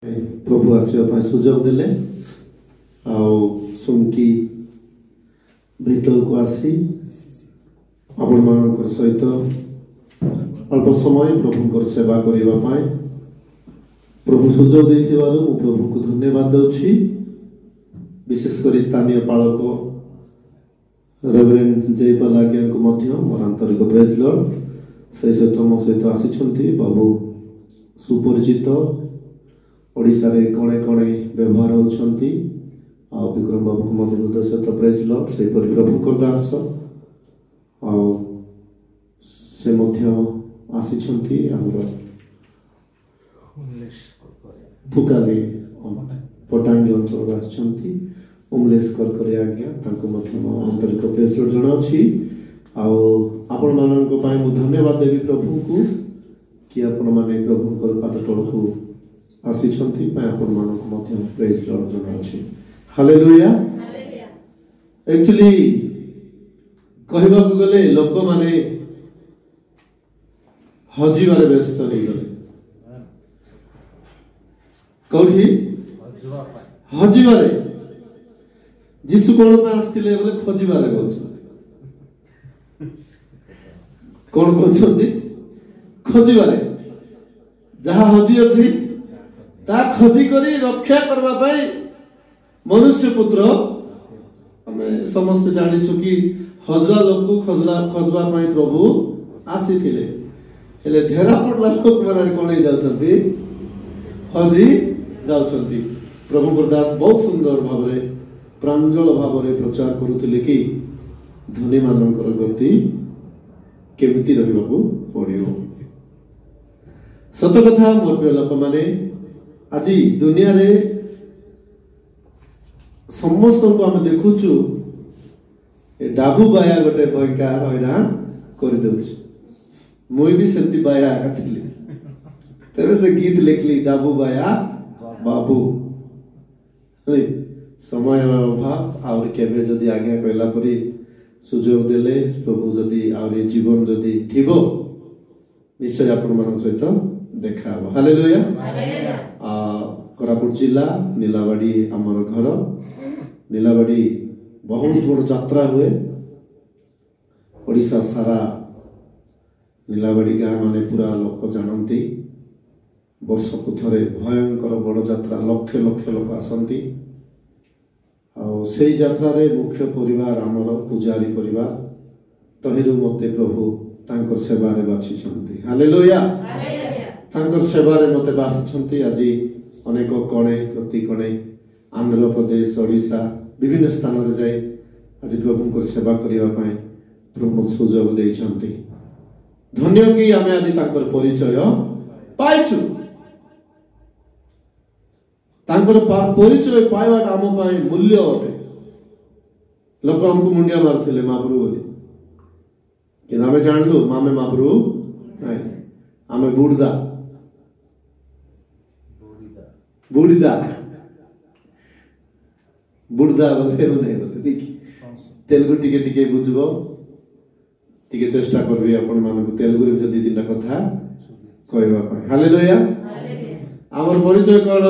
प्रभु आसवा सुजोग देले सुमकी भीतर को आसी आपण मान सहित अल्प समय प्रभु सेवा करने प्रभु सुजोग देथिबारु मु प्रभु को धन्यवाद दउछि। विशेषकर स्थानीय पालक रेवरेंड जयपाल आज्ञा को मध्य मोर आंतरिक प्रेज लॉर्ड से सहित मो सहित आसी बाबू सुपरिचित ओडिशा रे कोणे कोणे व्यवहार होउछंती आ विक्रम बाबू को मध्य हृदय सहित प्रेज लॉर्ड से पर प्रभु को दास आ से मध्य आसी हमर फुकाली पटांगी अंचल आछंती उमलेश करकरे आज्ञा तांको मध्य मो आंतरिक प्रेज लॉर्ड जणाउछि आ आपण माननको पाए मु धन्यवाद देवी प्रभु को कि आपण माने प्रभु को पाद तळकु आसी छंती मैं आपण माननको मध्य प्रेज लॉर्ड जणाउछि। Hallelujah hallelujah. एक्चुअली कहबा को गले लोक माने हजिबारे व्यस्त हो गले कौठी हजिबारे जीसु कोन पे आस्तिले बोले खोजिबारे बोलछ कोन बोलछंती खोजिबारे जहा हजी अछि ता खोजी करी रक्षा करबा पई मनुष्य पुत्र हमें समस्त जानि छु कि हजला लोक को खोजबा पई प्रभु आसीथिले हेले धेरा पडला लोक माने कोन जाउछंती हजी जाउछंती। प्रभु गुरदास बहुत सुंदर भावरे प्रांजल भावरे प्रचार करुथिले कि धनी मानकर गति केमिति रहिबाकू पड़ियो। सत कथा मोर प्रिय लोक माने आज दुनिया रे समस्त को हम देखुचु ए डाबू बाया गोटे भयका हैरान कर देउछ मुई भी सेंती बाया आथिली तबे से गीत लिखली डाबू बाया बाबू समय अभाव और केबे जदी आज्ञा कहला परी सुजोग देले प्रभु जदी और जीवन जदी थिबो निश्चय आपण मान सहित देखा हो। Hallelujah hallelujah. कोरापुट जिला नीलावाड़ी हमर घर नीलावाड़ी बहुत बड़ यात्रा हुए ओडिशा सारा नीलावाड़ी गाँ माने पूरा लोक जानती वर्ष को थरे भयंकर बड़ यात्रा लक्ष लक्ष लोक आसंती से यात्रा रे मुख्य परिवार आमर पूजारी परिवार तहिरु मते प्रभु तांकर सेवा रे बाछि छंती। Hallelujah hallelujah. तांकर सेवा रे मते बाछि छंती आज अनेक कोणे प्रति कोणे आंध्र प्रदेश ओडिशा विभिन्न स्थान रे जाय आज प्रभु को सेवा करिवा पय प्रभु सुजोग देइ छंती। धन्य कि आमे आज तांकर परिचय पाइछु तांकर परिचय पाइबाटा आम पाई मूल्य अटे। लोक हमको मुंडिया मारथिले महाप्रभु बोली कि आमे जानलु मामे महाप्रभु नाही आमे बुडदा बुडदा बुडदा बोले नहीं बोले देखि तेलुगु टिके टिके बुझबो टिके चेष्टा करबी आपण मानकु तेलुगु रे जदी दिना कथा कहबा पाई। Hallelujah hallelujah. हमर परिचय कोन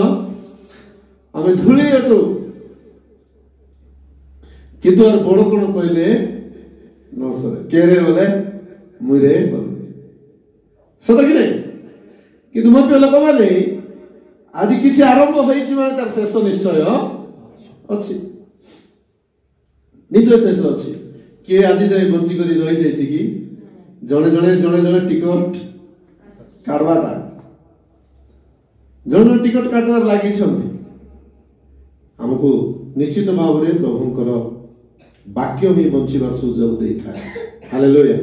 आमे धुली अटु किंतु आर बड़ कोन कहले न सरे केरे बोले मुरे बोले सदा कि नहीं किंतु मत लोक माने आज किछि आरंभ होइछि माने तार शेष निश्चय अछि निश्चय शेष अछि के आज जाय बंची करी रहि जाइछि कि जणे जणे जणे जणे टिकट काढवाटा जणे जणे टिकट काढवार लागि छथि हमको निश्चित भाव में प्रभुंकर वाक्य ही बंचिबार सुजोग देई थाए। हालेलुया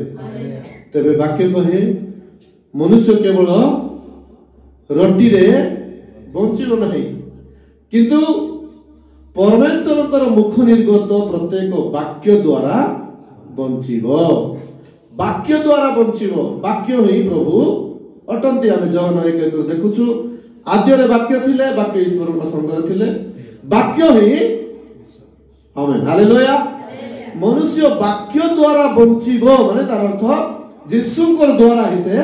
तबे वाक्य कहे मनुष्य केवल रोटी रे बंचिबो नहीं किंतु परमेश्वरकर मुख निर्गत प्रत्येक वाक्य द्वारा बंचिबो वाक्य द्वारा बंचिबो वाक्य ही प्रभु अटंती। आमे जहन 1 देखुछु आद्य रे वाक्य थिले वाक्य ईश्वर का संग थिले वाक्य ही आमेन। हालेलुया। मनुष्य वाक्य द्वारा बंचिबो माने तार अर्थ यीशुकर द्वारा ही से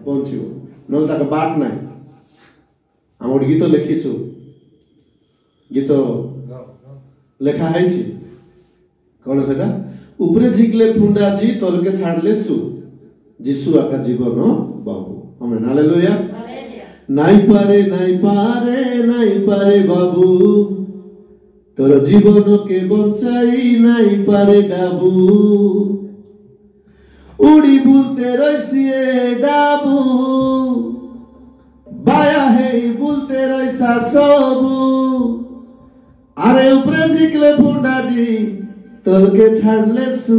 बंचिबो नल ताक बाट नाही आम गोटे गीत लिखीचु गीत लेखा है कौन से ऊपरे झिकले फुंडा जी तलके छाड़ले सु जीशु आका जीवन बाबू हमें हालेलुया नाई पारे बाबू तोर जीवन के बंचाई नाई पारे डाबू उड़ी बुलते रहिए डाबू बाया है बुलते रहिसा सबू अरे ऊपरे झिकले फुंडा जी तलके छाड़ले सु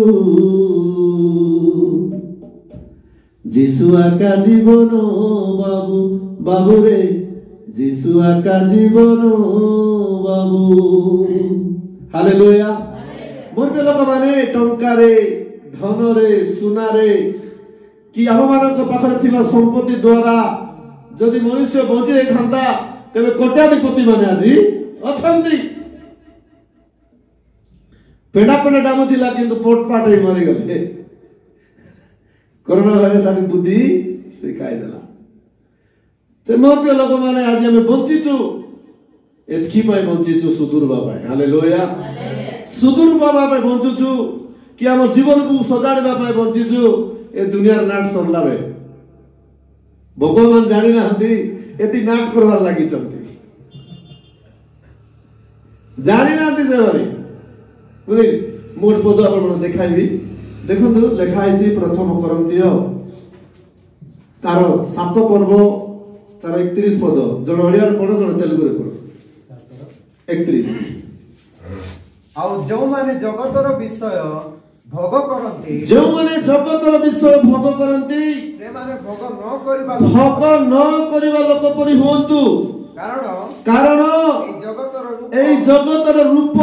जीशु आका जीवन बाबू बाबू रे जीशु आका जीवन बाबू हालेलुया मोर पे लोक माने टंका रे धन रे सुना रे कि आम मान पाखरे थिबा संपत्ति द्वारा जदि मनुष्य बंची थांता तेबे कोट्याधिपति माने आजी अछंती पेड़ा पेड़ा डाम थिला किंतु पोटपाट ही मरी गले कोरोना भाइरस आसी बुद्धि सिखाई देला ते मोर पे लोक माने आज हमें बंचीचु एतकी पाई बंचीचु सुदूर बाबा हालेलुया सुदूर बाबा पे बंचुचु कि हम जीवन को सजाड़वा पाई बंचीचु ए दुनिया नाट सरला बे भगवान जानि नाहंती एति नाट करवार लागि चलती जानि नाहंती से बारे बोले मोर पद आपण देखाइबी देखंतु लेखा है प्रथम करंतीय तार 7 पर्व तार 31 पद जण ओडिया पढ जण तेलुगु रे पढ 31 आउ जो माने जगतर विषय भोग करंती जो माने जगतर विषय भोग करंती से माने भोग न करिबा लोक परि होंतु कारण ए जगतर रूप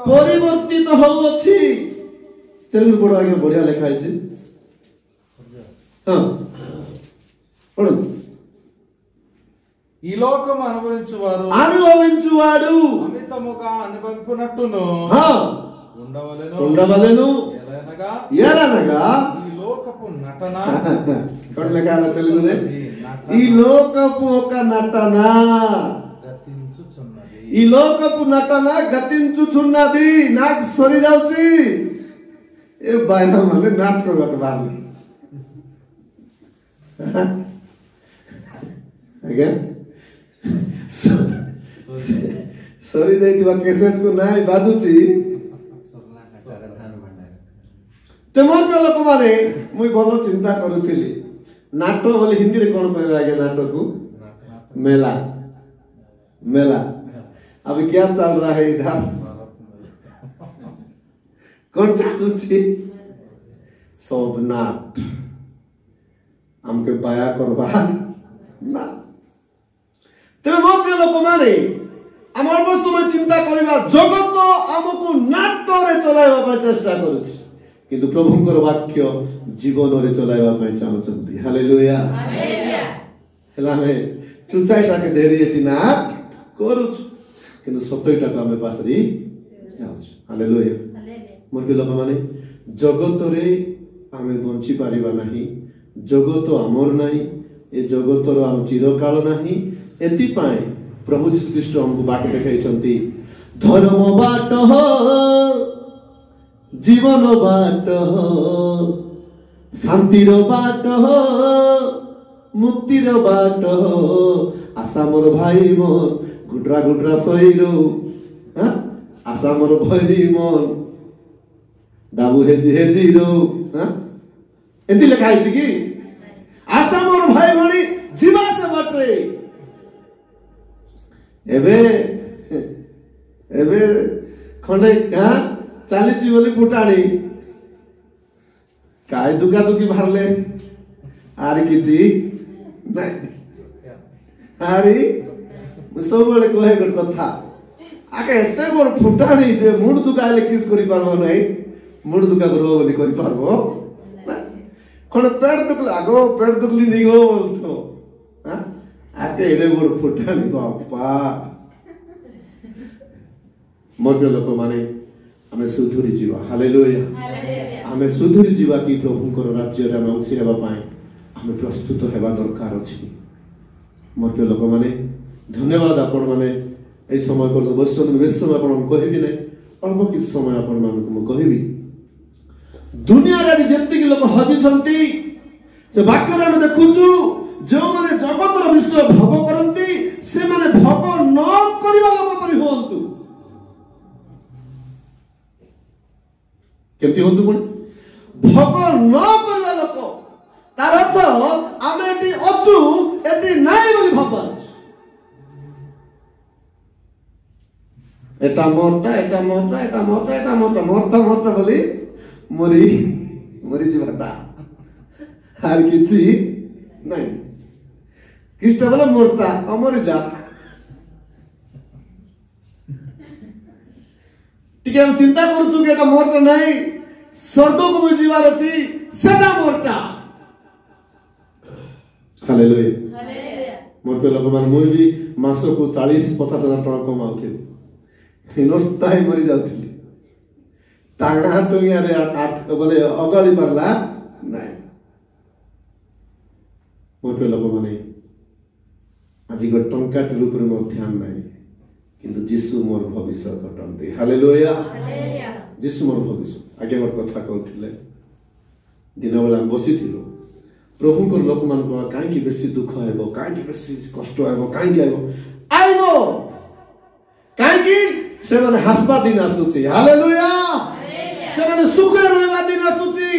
परिवर्तित होउछि तेलुगु पढ आगे बढ़िया लेखा है हां पढ ఈ లోకం అనుభవించువారు అమితముగా అనుభవించునట్టును ఉండవలెను ఎలనగా ఈ లోకపు నటన కొడలకాల తెలుగునే ఈ లోకపు ఒక నటన గతించుచున్నది ఈ లోకపు నటన గతించుచున్నది నాట్ సరి ଯାଉଛି ए बाया माने नाट करबाक बारली अगेन सरी जाइतिबा कैसेट को नाइ बाजुची तेमन पे लोक माने मुई बोलो चिंता करूथिली नाटक बोले हिंदी रे कोन कहबे आगे नाटक को मेला मेला अभी क्या चल रहा है इधर कौन चालुची सब नाट हमके पाया करबा ना तेरे मोर प्रिय लोक माने আমার সময় চিন্তা করিবা জগত আমকু নাটরে চলাইবা পাই চেষ্টা করুছি কিন্তু প্রভুঙ্কর বাক্য জীবনরে চলাইবা পাই চাহুচন্তি হালেলুয়া হালেলুয়া হেলামে চুচাইটাকে ধেরি এটি নাট করুছ কিন্তু সত্যইটাকে আমি পাসরি যাউছ হালেলুয়া मोर के लोक माने जगत रे आमे बंची पारिबा नाही जगत आमर नाही ए जगत रो आम चिरकाल नाही एति पाए प्रभु जीशु ख्रीष्ट हमको बाट देखाइछंती धर्म बाट हो जीवन बाट हो शांति रो बाट हो मुक्ति रो बाट हो आशा मोर भाई मोर गुटरा गुटरा सहीरो हां आशा मोर भाई मोर डाबू हेजी हेजी रो हां एंती लिखा है कि आशा मोर भाई भणी जीवा से बटरे एबे एबे खंडे हां चालीची बोली फुटाणी काय दुका दुकी भरले आरी किछि नाही आरी सब बेले कहे गट कथा आके एते बड़ फुटाणी जे मुड दुकाले किस करि पारबो नाही मुड दुका रो बोली करि पारबो कोन पेट दुखला आगो पेट दुखली निगो बोलतो हां आके एडे बड़ फुटाणी बापा मध्य लोक माने आमे सुधुरी जीवा हालेलुया आमे सुधुरी जीवा की प्रभु को राज्य रे अंशी हेबा पाए आमे प्रस्तुत हेबा दरकार अछि मोर प्रिय लोक मैंने धन्यवाद आपण मैंने यही समय पर बसन बेस समय आप कहबी ना अल्प कि समय आपण मान कहबी दुनिया रे जेंति लोक हजिछंती से वाक्य रे हम देखुछु जो माने जगतर विषय भोग करंती से माने भोग न करिवा लोक परि होंतु केमती होंतु कोन भोग न करिवा लोक तार अर्थ आमे एटी अछु एटी नाही बोली भाबा एटा मोरटा एटा मोरटा एटा मोरटा एटा मोरटा मोरटा मोरटा बोली मरी मरी जीवाटा हार किछि नहीं किसटा बोले मोरटा अमरी जा टिके हम चिंता करूछु कि एटा मोरटा नहीं स्वर्ग को मुझे जीवार अछि सेटा मोरटा हालेलुया मोर पे लोक मान मुई भी मासो को 40-50 हजार टका कमाउथि नस्ताई मरी जाउथि टांगा टोंगिया रे आठ बोले अगाली परला नहीं मोर पे लोक माने आज गो टंका रूप में मोर ध्यान नहीं किंतु जीसु मोर भविष्य घटंती हालेलुया जीसु मोर भविष्य आगे मोर कथा कहथिले दिन बेला बसी थिलो प्रभु को लोक मान को काहे की बेसी दुख हेबो काहे की बेसी कष्ट हेबो काहे की आइबो काहे की से माने हसबा दिन आसुची हालेलुया से माने सुख रहबा दिन आसुची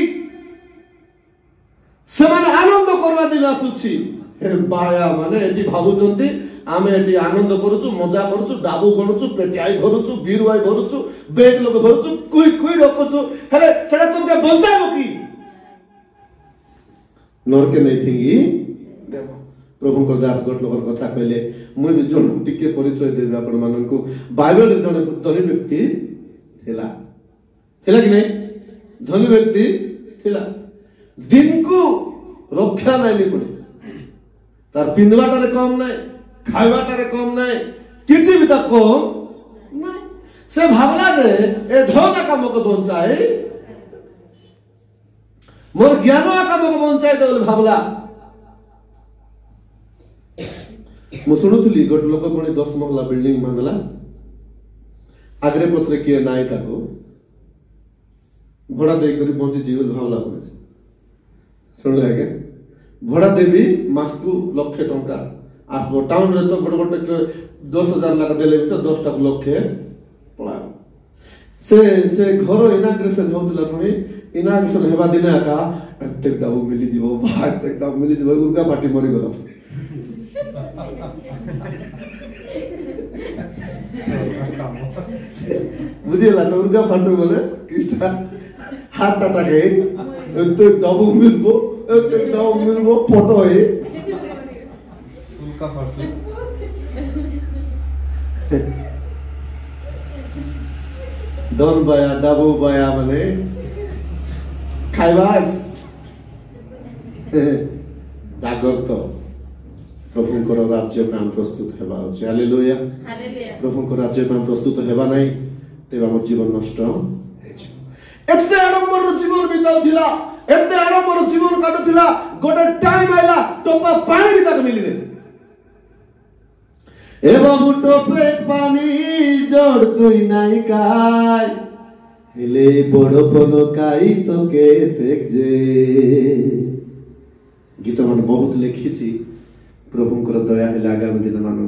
से माने आनंद करबा दिन आसुची हे बाया माने एटी भाबुचंती आमे एटी आनंद करूछु मजा करूछु डाबू गणुछु पेटियाई भरुछु बीरुआई भरुछु बेग लोग भरुछु कुई कुई रखुछु हेले सेटा तुमके बंचाइबो की नरके नहीं फिंगी देव प्रभु को दास गोट लोकर कथा कहले मुई भी जण टिके परिचय देबे आपण मानन को बाइबल रे जण धनी व्यक्ति थिला थिला कि नहीं धनी व्यक्ति थिला दिन को रक्षा नहीं पड़े तार पिंदवाटारे कम नहीं खाइबाटारे कम नहीं किछि भी तक कम नहीं से भावला जे ए धन काम को बंचाए मोर ज्ञान काम को बंचाए दे बोले भावला मु सुनुथली गोट लोक कोनी 10 महला बिल्डिंग भांगला आगरे पछरे किए नाय ताको भड़ा दे करी पहुंची जीवन भावला पड़े सुनले आगे भड़ा देवी मासकु लक्ष टंका आसबो टाउन रे तो गोटे 10,000 लाख देले 10 टा लक्ष पळा से घर इनाग्रेशन होतला पुनी इनाग्रेशन हेबा दिन आका एते डाउ मिली जीवो भाग एते डाउ मिली जीवो उर्गा पार्टी मरि गला बुझिला तो उर्गा फाटू बोले किस्ता हाथ टाटा के एते डाउ मिलबो फोटो है उर्गा फाटू दन बाया डाबू बाया माने खाइबास जागृत प्रभु को राज्य में प्रस्तुत हेबा अछि हालेलुया प्रभु को राज्य में प्रस्तुत हेबा नहीं तेबा हमर जीवन नष्ट एते आडंबर जीवन बिताउथिला एते आडंबर जीवन काटुथिला गोटे टाइम आइला टोपा पानी भी तक मिली दे ए बाबू टोपे पानी जड़ तुई नाई काय हेले बड़पन काई तो के देख जे गीत मन बहुत लिखिछि प्रभु को दया हेला आगामी दिन मानन